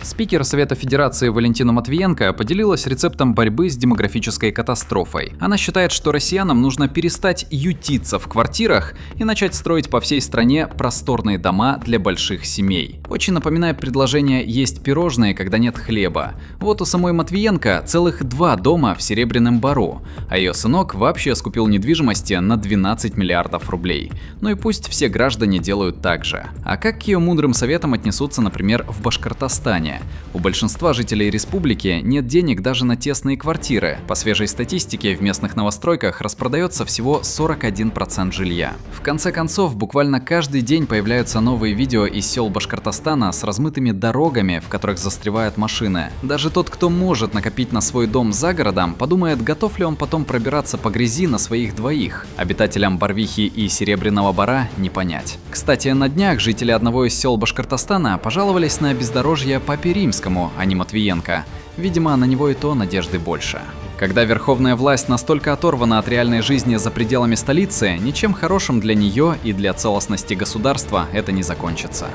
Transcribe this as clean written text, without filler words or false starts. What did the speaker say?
Спикер Совета Федерации Валентина Матвиенко поделилась рецептом борьбы с демографической катастрофой. Она считает, что россиянам нужно перестать ютиться в квартирах и начать строить по всей стране просторные дома для больших семей. Очень напоминает предложение есть пирожные, когда нет хлеба. Вот у самой Матвиенко целых 2 дома в Серебряном Бару, а ее сынок вообще скупил недвижимости на 12 миллиардов рублей. Ну и пусть все граждане делают так же. А как к ее мудрым советам отнесутся, например, в Башкортостане? У большинства жителей республики нет денег даже на тесные квартиры. По свежей статистике, в местных новостройках распродается всего 41% жилья. В конце концов, буквально каждый день появляются новые видео из сел Башкортостана с размытыми дорогами, в которых застревают машины. Даже тот, кто может накопить на свой дом за городом, подумает, готов ли он потом пробираться по грязи на своих двоих. Обитателям Барвихи и Серебряного Бара не понять. Кстати, на днях жители одного из сел Башкортостана пожаловались на бездорожье Папе Римскому, а не Матвиенко. Видимо, на него и то надежды больше. Когда верховная власть настолько оторвана от реальной жизни за пределами столицы, ничем хорошим для нее и для целостности государства это не закончится.